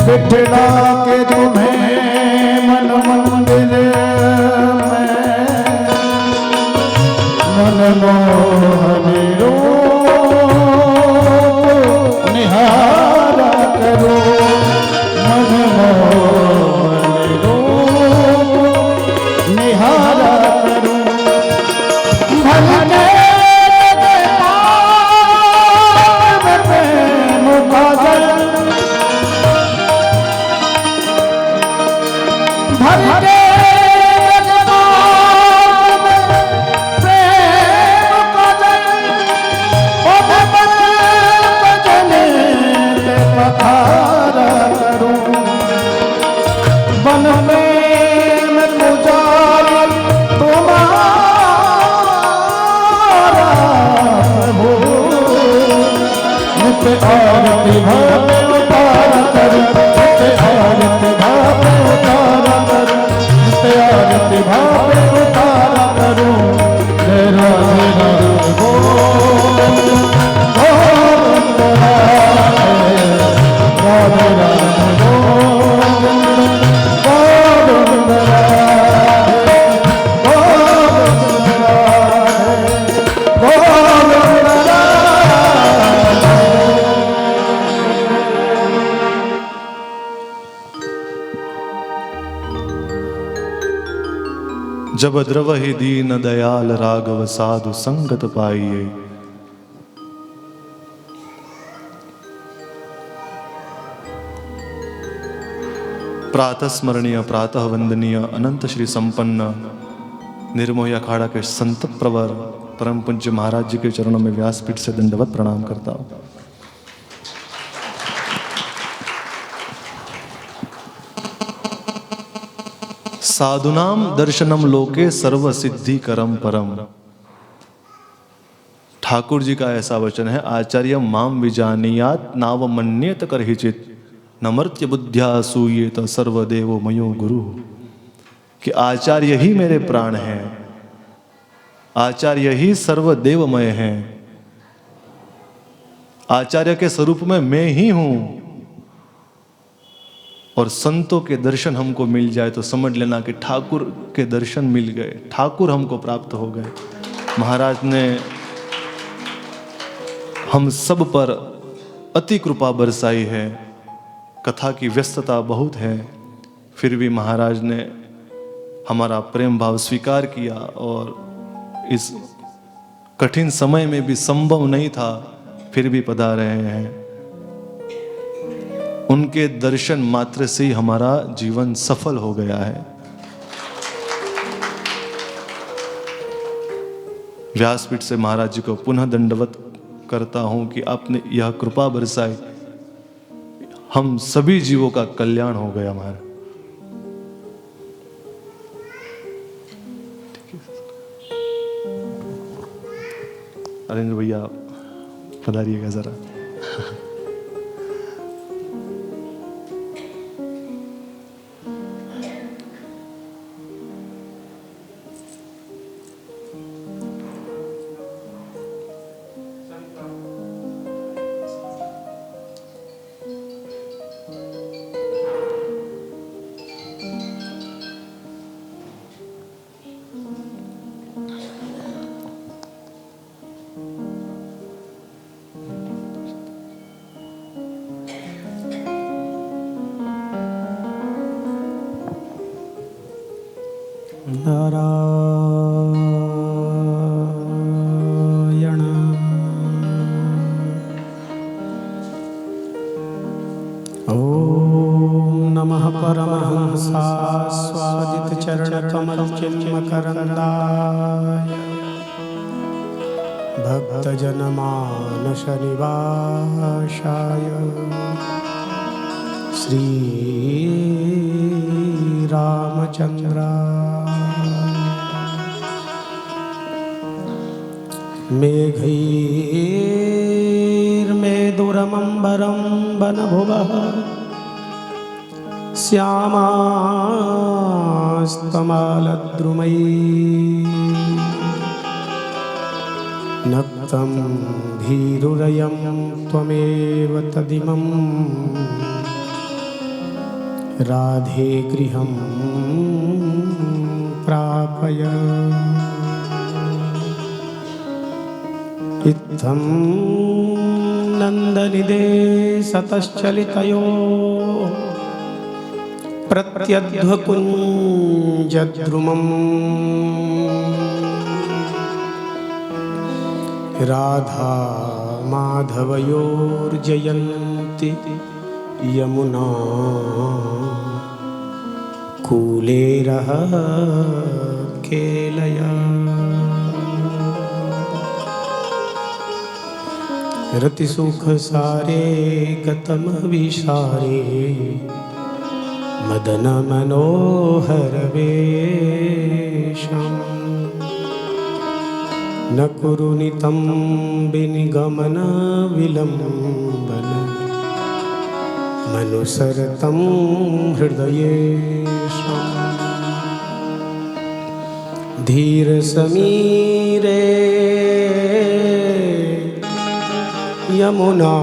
बिठला के तुम्हें मन मंदिर में मनमोहनी रूप निहारा करो, मनमोहनी रूप निहारा करो। भलने आरती भाव उतार कर, आरती भाव उतार कर, आरती भाव उतार करो। जय राधे राधे गोविंद गोविंद राधे राधे गोविंद गोविंद राधे गोविंद जब द्रवहि दीन दयाल राघव साधु संगत पाइए। प्रातः स्मरणीय प्रातः वंदनीय अनंत श्री संपन्न निर्मोही अखाड़ा के संत प्रवर परम पूज्य महाराज जी के चरणों में व्यासपीठ से दंडवत प्रणाम करता हूँ। साधुनाम दर्शनम लोके सर्व सिद्धि करम परम। ठाकुर जी का ऐसा वचन है, आचार्य माम विजानीयात नाव मन्येत करहिचित नमर्त्य बुद्ध्या सूयेत सर्वदेवो मयो गुरु। कि आचार्य ही मेरे प्राण हैं, आचार्य ही सर्वदेवमय हैं, आचार्य के स्वरूप में मैं ही हूं। और संतों के दर्शन हमको मिल जाए तो समझ लेना कि ठाकुर के दर्शन मिल गए, ठाकुर हमको प्राप्त हो गए। महाराज ने हम सब पर अति कृपा बरसाई है। कथा की व्यस्तता बहुत है, फिर भी महाराज ने हमारा प्रेम भाव स्वीकार किया और इस कठिन समय में भी संभव नहीं था, फिर भी पधारे हैं। उनके दर्शन मात्र से ही हमारा जीवन सफल हो गया है। व्यासपीठ से महाराज जी को पुनः दंडवत करता हूं कि आपने यह कृपा बरसाई, हम सभी जीवों का कल्याण हो गया महाराज। अरेंद्र भैया पधारिएगा जरा। नारायण ओम नमः परमहंसास्वादित चरण कमल चिन्मकरंदाय भक्तजनमानस निवासाय श्री रामचंद्राय मेघैर्मेदुरमम्बरं वनभुवः श्यामास्तमालद्रुमैः नक्तं धीरुरयं त्वमेव तदिमं राधे गृहं प्रापय इत्थं नन्दनिदे सतश्चलितयो प्रत्यध्वकुञ्जद्रुमम् राधा माधवयोर्जयन्ति यमुना कूले केलया रतिसुख सारे गतम विसारे मदन मनोहर वेशम् न कुरु नितं विनिगमन विलम्बन मनुसरतं हृदयेशम् धीर समीरे यमुना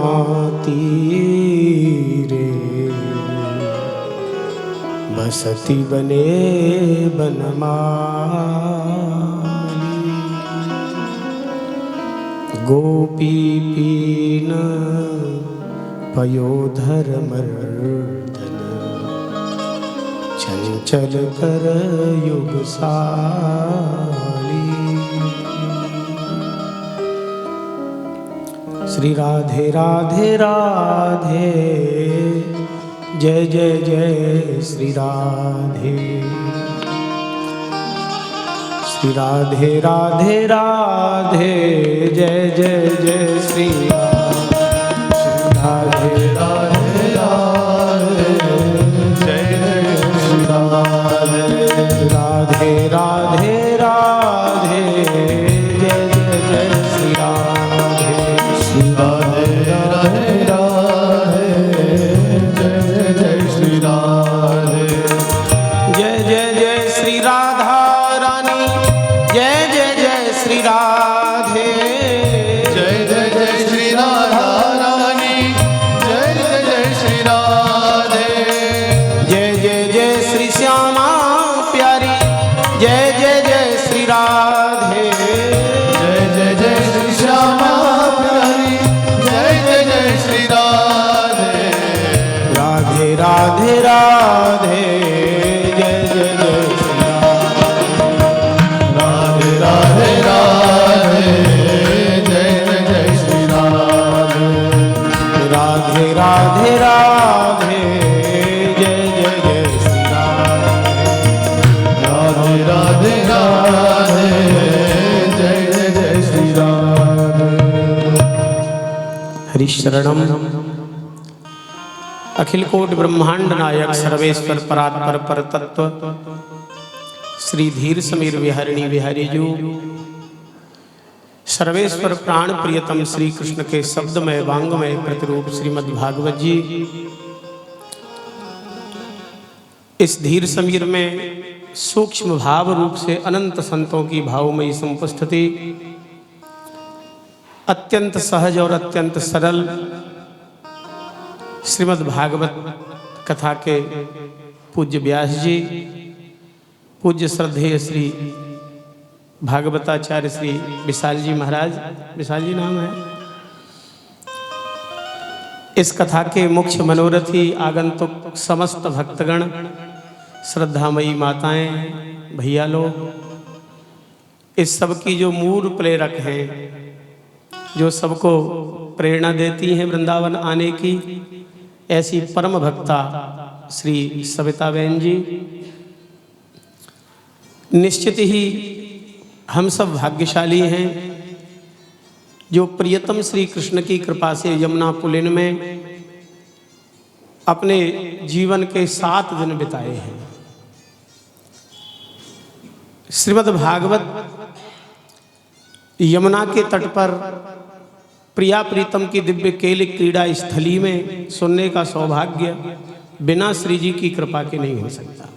तीरे बसती बने बनमाली गोपी पीन पयोधर मर्दन चंचल कर युग साली। श्री राधे राधे राधे जय जय जय श्री राधे। श्री राधे राधे राधे जय जय जय श्री राधे राधे राधे जय जय श्री राधे। राधे राधे राधे जय जय जय श्री राधे। श्री राधे राधे राधे जय जय श्री राधे। जय जय जय श्री राधा रानी जय जय जय श्री राधे। जय जय जय श्री राधा रानी जय जय जय श्री राधे। जय जय जय श्री श्यामा प्यारी जय जय जय श्री राधे। जय जय जय श्री श्यामा प्यारी जय जय जय श्री राधे। राधे राधे राधे जय जय जय श्री राधे राधे राधे जय जय जय श्री राधे। राधे राधे राधे जय जय जय श्री राधे। राधे राधे राधे जय जय जय श्री राधे। हरिशरणम अखिल कोटि ब्रह्मांड नायक सर्वेश्वर परात्पर पर तत्व श्री धीर समीर विहारिणी विहारी जो सर्वेश्वर प्राण प्रियतम श्री कृष्ण के शब्दमय वांगमय प्रतिरूप श्रीमद् भागवत जी इस धीर समीर में सूक्ष्म भाव रूप से अनंत संतों की भावमयी समुपस्थिति अत्यंत सहज और अत्यंत सरल श्रीमद् भागवत कथा के पूज्य व्यास जी, पूज्य श्रद्धेय श्री भागवताचार्य श्री विशाल जी महाराज, विशाल जी नाम है, इस कथा के मुख्य मनोरथी आगंतुक समस्त भक्तगण, श्रद्धामयी माताएं, भैया लोग, इस सब की जो मूल प्रेरक हैं, जो सबको प्रेरणा देती हैं वृंदावन आने की, ऐसी परम भक्ता श्री सविता बहन जी, निश्चित ही हम सब भाग्यशाली हैं जो प्रियतम श्री कृष्ण की कृपा से यमुना पुलिन में अपने जीवन के 7 दिन बिताए हैं। श्रीमद् भागवत यमुना के तट पर प्रिया प्रीतम की दिव्य केल क्रीड़ा स्थली में सुनने का सौभाग्य बिना श्री जी की कृपा के नहीं हो सकता।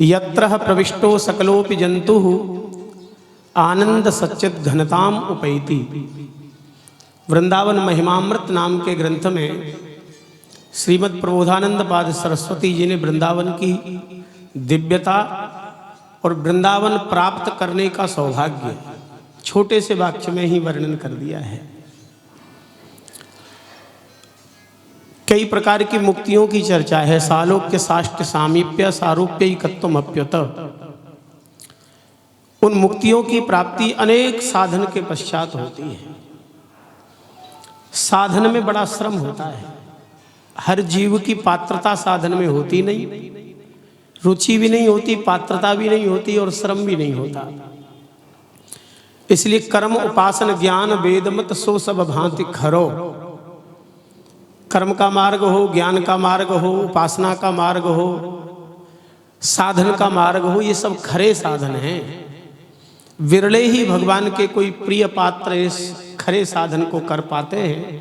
यत्र प्रविष्टो सकलोपि जंतु आनंद सच्चित घनताम उपैति। वृंदावन महिमामृत नाम के ग्रंथ में श्रीमद् प्रबोधानंद पाद सरस्वती जी ने वृंदावन की दिव्यता और वृंदावन प्राप्त करने का सौभाग्य छोटे से वाक्य में ही वर्णन कर दिया है। कई प्रकार की मुक्तियों की चर्चा है। सालोक्य साष्ट सामीप्य सारूप्य इकत्वमप्युत। उन मुक्तियों की प्राप्ति अनेक साधन के पश्चात होती है। साधन में बड़ा श्रम होता है। हर जीव की पात्रता साधन में होती नहीं, रुचि भी नहीं होती, पात्रता भी नहीं होती और श्रम भी नहीं होता। इसलिए कर्म उपासन ज्ञान वेद मत सो सब भांति खरो। कर्म का मार्ग हो, ज्ञान का मार्ग हो, उपासना का मार्ग हो, साधन का मार्ग हो, ये सब खरे साधन हैं। विरले ही भगवान के कोई प्रिय पात्र इस खरे साधन को कर पाते हैं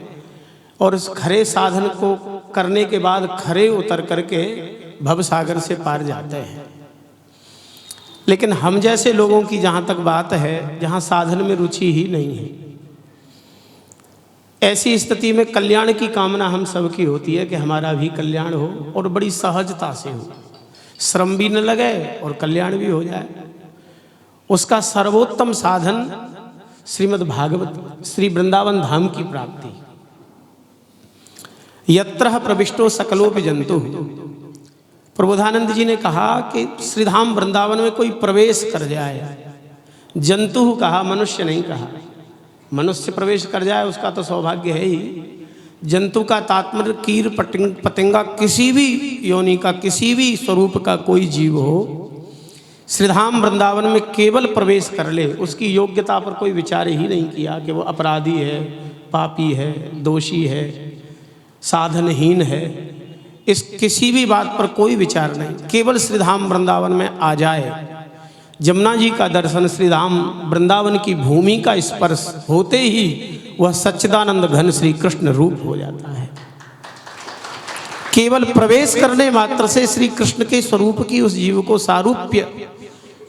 और इस खरे साधन को करने के बाद खरे उतर करके भवसागर से पार जाते हैं। लेकिन हम जैसे लोगों की जहाँ तक बात है, जहाँ साधन में रुचि ही नहीं है, ऐसी स्थिति में कल्याण की कामना हम सबकी होती है कि हमारा भी कल्याण हो और बड़ी सहजता से हो, श्रम भी न लगे और कल्याण भी हो जाए। उसका सर्वोत्तम साधन श्रीमद् भागवत श्री वृंदावन धाम की प्राप्ति। यत्र प्रविष्टो सकलोपि जंतु। प्रबोधानंद जी ने कहा कि श्रीधाम वृंदावन में कोई प्रवेश कर जाए, जंतु कहा, मनुष्य नहीं कहा। मनुष्य प्रवेश कर जाए उसका तो सौभाग्य है ही। जंतु का तात्पर्य कीर पतंगा, किसी भी योनि का, किसी भी स्वरूप का कोई जीव हो, श्रीधाम वृंदावन में केवल प्रवेश कर ले, उसकी योग्यता पर कोई विचार ही नहीं किया कि वो अपराधी है, पापी है, दोषी है, साधनहीन है, इस किसी भी बात पर कोई विचार नहीं। केवल श्रीधाम वृंदावन में आ जाए, जमुना जी का दर्शन, श्रीधाम वृंदावन की भूमि का स्पर्श होते ही वह सच्चिदानंद घन श्री कृष्ण रूप हो जाता है। केवल प्रवेश करने मात्र से श्री कृष्ण के स्वरूप की उस जीव को सारूप्य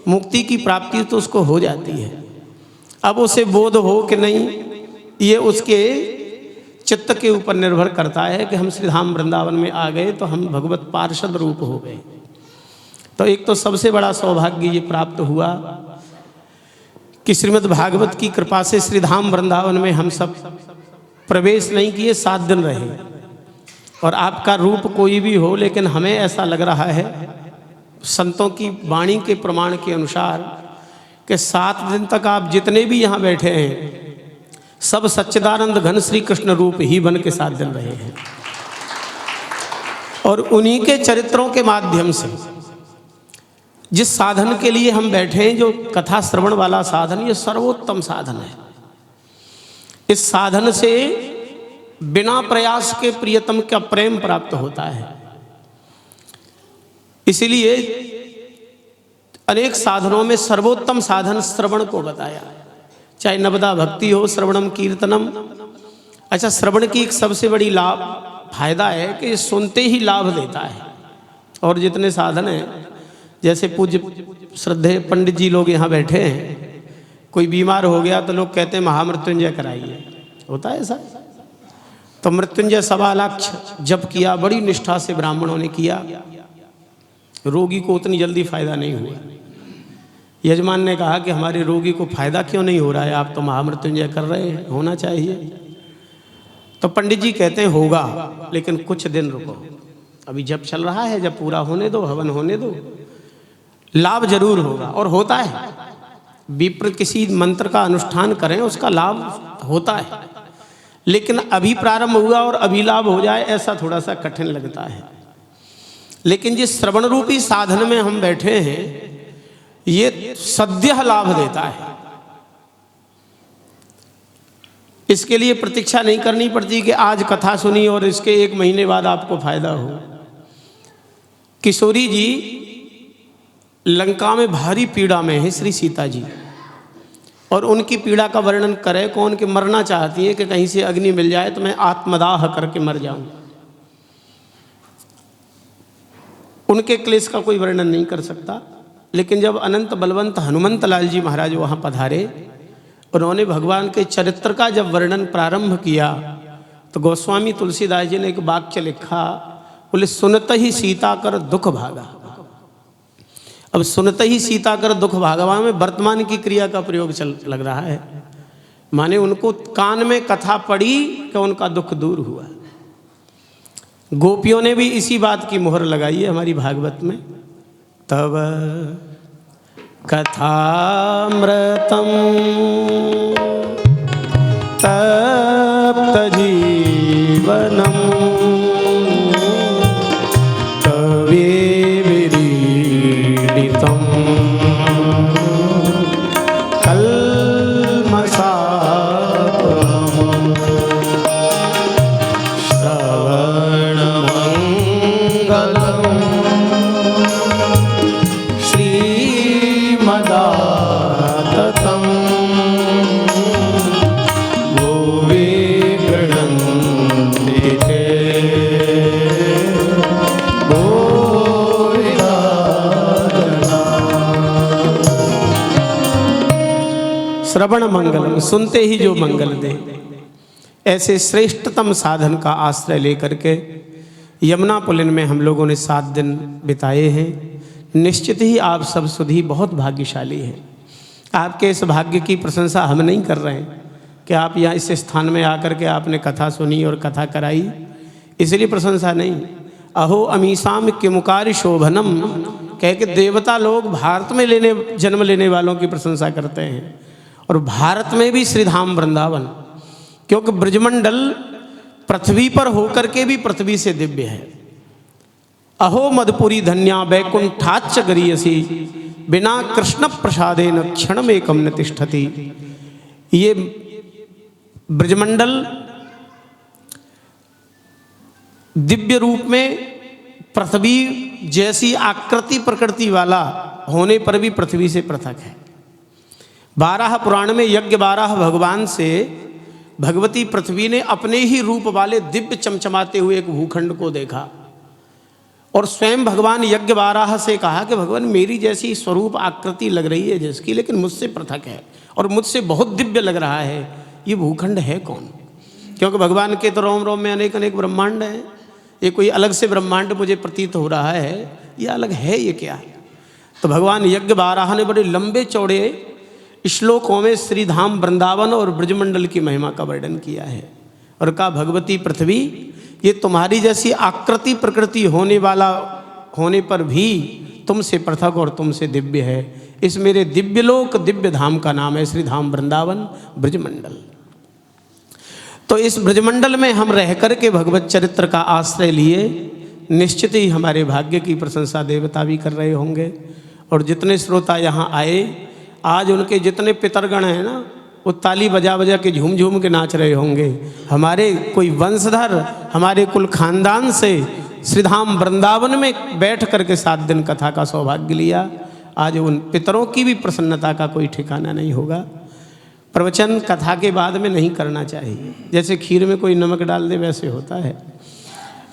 मुक्ति की प्राप्ति तो उसको हो जाती है। अब उसे बोध हो कि नहीं, ये उसके चित्त के ऊपर निर्भर करता है कि हम श्रीधाम वृंदावन में आ गए तो हम भगवत पार्षद रूप हो गए। तो एक तो सबसे बड़ा सौभाग्य ये प्राप्त हुआ कि श्रीमद् भागवत की कृपा से श्रीधाम वृंदावन में हम सब प्रवेश नहीं किए, 7 दिन रहे। और आपका रूप कोई भी हो, लेकिन हमें ऐसा लग रहा है संतों की वाणी के प्रमाण के अनुसार कि 7 दिन तक आप जितने भी यहाँ बैठे हैं सब सच्चिदानंद घन श्री कृष्ण रूप ही बन के 7 दिन रहे हैं। और उन्हीं के चरित्रों के माध्यम से जिस साधन के लिए हम बैठे हैं, जो कथा श्रवण वाला साधन, ये सर्वोत्तम साधन है। इस साधन से बिना प्रयास के प्रियतम का प्रेम प्राप्त होता है। इसलिए अनेक साधनों में सर्वोत्तम साधन श्रवण को बताया, चाहे नवदा भक्ति हो, श्रवणम कीर्तनम। अच्छा, श्रवण की एक सबसे बड़ी फायदा है कि सुनते ही लाभ देता है। और जितने साधन हैं, जैसे पूज्य श्रद्धेय पंडित जी लोग यहाँ बैठे हैं, कोई बीमार हो गया तो लोग कहते हैं महामृत्युंजय कराइए, होता है ऐसा। तो मृत्युंजय 1.25 लाख जप किया, बड़ी निष्ठा से ब्राह्मणों ने किया, रोगी को उतनी जल्दी फायदा नहीं हुआ। यजमान ने कहा कि हमारे रोगी को फायदा क्यों नहीं हो रहा है, आप तो महामृत्युंजय कर रहे हैं, होना चाहिए। तो पंडित जी कहते हैं होगा, लेकिन कुछ दिन रुको, अभी जब चल रहा है, जब पूरा होने दो, हवन होने दो, लाभ जरूर होगा। और होता है, विप्र किसी मंत्र का अनुष्ठान करें उसका लाभ होता है, लेकिन अभी प्रारंभ हुआ और अभी लाभ हो जाए ऐसा थोड़ा सा कठिन लगता है। लेकिन जिस श्रवण रूपी साधन में हम बैठे हैं, ये सद्य लाभ देता है। इसके लिए प्रतीक्षा नहीं करनी पड़ती कि आज कथा सुनी और इसके 1 महीने बाद आपको फायदा हो। किशोरी जी लंका में भारी पीड़ा में है, श्री सीता जी, और उनकी पीड़ा का वर्णन करे कौन कि मरना चाहती है कि कहीं से अग्नि मिल जाए तो मैं आत्मदाह करके मर जाऊं। उनके क्लेश का कोई वर्णन नहीं कर सकता। लेकिन जब अनंत बलवंत हनुमंत लाल जी महाराज वहाँ पधारे, उन्होंने भगवान के चरित्र का जब वर्णन प्रारंभ किया तो गोस्वामी तुलसीदास जी ने एक वाक्य लिखा, बोले सुनत ही सीता कर दुख भागा। अब सुनत ही सीता कर दुख भागवा में वर्तमान की क्रिया का प्रयोग चल लग रहा है, माने उनको कान में कथा पड़ी कि उनका दुख दूर हुआ। गोपियों ने भी इसी बात की मोहर लगाई है हमारी भागवत में, तब कथामृतम तप्त जीवनम कवि विरीडितम कल्मषापहम् श्रवणमङ्गलम् श्रीमदाततम् भुवि गृह्णन्ति ते भूरिदा जना। श्रवण मंगलम, सुनते ही जो मंगल दे, ऐसे श्रेष्ठतम साधन का आश्रय लेकर के यमुना पुलिन में हम लोगों ने 7 दिन बिताए हैं। निश्चित ही आप सब सुधी बहुत भाग्यशाली हैं। आपके इस भाग्य की प्रशंसा हम नहीं कर रहे हैं कि आप यहाँ इस स्थान में आकर के आपने कथा सुनी और कथा कराई, इसलिए प्रशंसा नहीं। अहो अमीसाम किमुकार शोभनम कह के देवता लोग भारत में जन्म लेने वालों की प्रशंसा करते हैं, और भारत में भी श्रीधाम वृंदावन, क्योंकि ब्रजमंडल पृथ्वी पर होकर के भी पृथ्वी से दिव्य है। अहो मधुपुरी धन्या वैकुंठाच्च गरीयसी बिना कृष्ण प्रसादेन क्षणमेकं न तिष्ठति। ये ब्रजमंडल दिव्य रूप में पृथ्वी जैसी आकृति प्रकृति वाला होने पर भी पृथ्वी से पृथक है। 12 पुराण में यज्ञ 12 भगवान से भगवती पृथ्वी ने अपने ही रूप वाले दिव्य चमचमाते हुए एक भूखंड को देखा, और स्वयं भगवान यज्ञ 12 से कहा कि भगवान मेरी जैसी स्वरूप आकृति लग रही है जिसकी, लेकिन मुझसे पृथक है और मुझसे बहुत दिव्य लग रहा है, ये भूखंड है कौन? क्योंकि भगवान के तो रोम रोम में अनेक अनेक ब्रह्मांड हैं, ये कोई अलग से ब्रह्मांड मुझे प्रतीत हो रहा है, ये अलग है, ये क्या है? तो भगवान यज्ञ 12 ने बड़े लंबे चौड़े श्लोकों में श्रीधाम वृंदावन और ब्रजमंडल की महिमा का वर्णन किया है, और कहा भगवती पृथ्वी ये तुम्हारी जैसी आकृति प्रकृति होने वाला होने पर भी तुमसे पृथक और तुमसे दिव्य है। इस मेरे दिव्य लोक दिव्य धाम का नाम है श्रीधाम वृंदावन ब्रजमंडल। तो इस ब्रजमंडल में हम रह कर के भगवत चरित्र का आश्रय लिए, निश्चित ही हमारे भाग्य की प्रशंसा देवता भी कर रहे होंगे, और जितने श्रोता यहाँ आए आज उनके जितने पितरगण हैं ना, वो ताली बजा बजा के झूम झूम के नाच रहे होंगे। हमारे कोई वंशधर हमारे कुल खानदान से श्रीधाम वृंदावन में बैठ करके 7 दिन कथा का सौभाग्य लिया। आज उन पितरों की भी प्रसन्नता का कोई ठिकाना नहीं होगा। प्रवचन कथा के बाद में नहीं करना चाहिए, जैसे खीर में कोई नमक डाल दे वैसे होता है।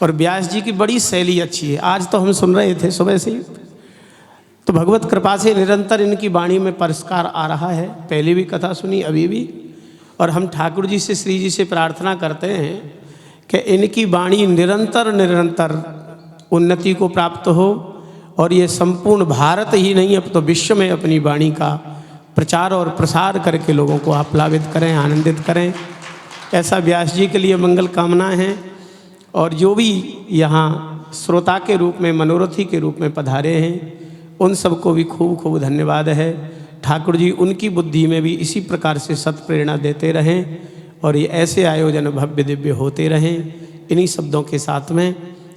और व्यास जी की बड़ी शैली अच्छी है, आज तो हम सुन रहे थे सुबह से ही, तो भगवत कृपा से निरंतर इनकी वाणी में परिष्कार आ रहा है। पहले भी कथा सुनी, अभी भी, और हम ठाकुर जी से श्री जी से प्रार्थना करते हैं कि इनकी वाणी निरंतर निरंतर उन्नति को प्राप्त हो, और ये संपूर्ण भारत ही नहीं अब तो विश्व में अपनी वाणी का प्रचार और प्रसार करके लोगों को आप्लावित करें, आनंदित करें। ऐसा व्यास जी के लिए मंगल कामना है। और जो भी यहाँ श्रोता के रूप में मनोरथी के रूप में पधारे हैं उन सबको भी खूब खूब धन्यवाद है। ठाकुर जी उनकी बुद्धि में भी इसी प्रकार से सत प्रेरणा देते रहें, और ये ऐसे आयोजन भव्य दिव्य होते रहें। इन्हीं शब्दों के साथ में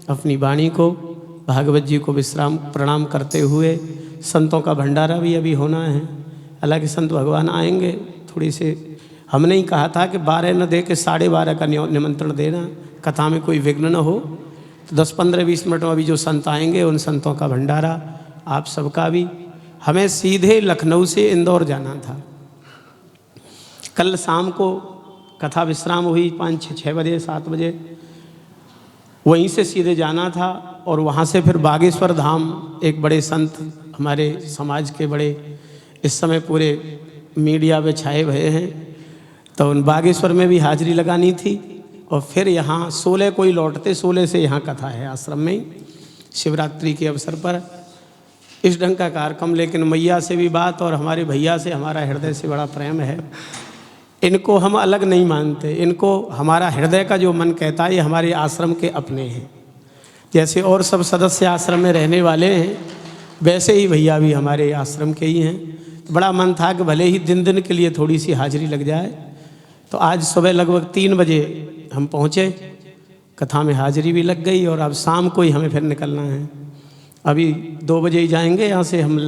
अपनी वाणी को भागवत जी को विश्राम प्रणाम करते हुए, संतों का भंडारा भी अभी होना है। हालांकि संत भगवान आएंगे थोड़ी से, हमने ही कहा था कि 12 न दे के 12:30 का निमंत्रण देना, कथा में कोई विघ्न न हो। तो 10-15-20 मिनट में अभी जो संत आएंगे उन संतों का भंडारा, आप सबका भी। हमें सीधे लखनऊ से इंदौर जाना था। कल शाम को कथा विश्राम हुई 5-6 बजे 7 बजे, वहीं से सीधे जाना था, और वहाँ से फिर बागेश्वर धाम। एक बड़े संत हमारे समाज के बड़े इस समय पूरे मीडिया में छाए हुए हैं, तो उन बागेश्वर में भी हाजिरी लगानी थी, और फिर यहाँ 16 को ही लौटते, 16 से यहाँ कथा है आश्रम में ही, शिवरात्रि के अवसर पर इस ढंग का कार्यक्रम। लेकिन मैया से भी बात और हमारे भैया से हमारा हृदय से बड़ा प्रेम है। इनको हम अलग नहीं मानते, इनको हमारा हृदय का जो मन कहता है ये हमारे आश्रम के अपने हैं। जैसे और सब सदस्य आश्रम में रहने वाले हैं, वैसे ही भैया भी हमारे आश्रम के ही हैं। तो बड़ा मन था कि भले ही दिन दिन के लिए थोड़ी सी हाजिरी लग जाए। तो आज सुबह लगभग 3 बजे हम पहुँचे, कथा में हाजिरी भी लग गई और अब शाम को ही हमें फिर निकलना है। अभी 2 बजे ही जाएंगे यहाँ से हम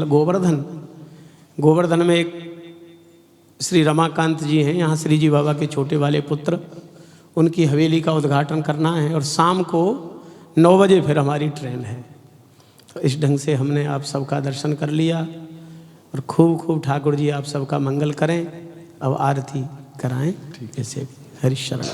गोवर्धन में एक श्री रमाकांत जी हैं, यहाँ श्री जी बाबा के छोटे वाले पुत्र, उनकी हवेली का उद्घाटन करना है और शाम को 9 बजे फिर हमारी ट्रेन है। तो इस ढंग से हमने आप सबका दर्शन कर लिया और खूब खूब ठाकुर जी आप सबका मंगल करें। अब आरती कराएं जैसे हरिशरण।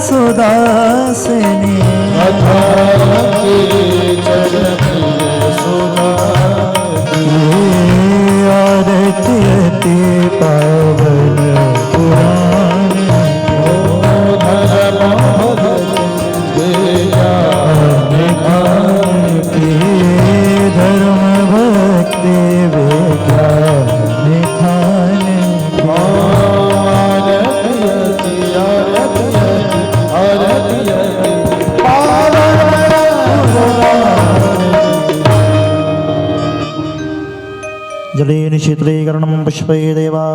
सुदासनी निशीतलीकरणं पुष्पै देवा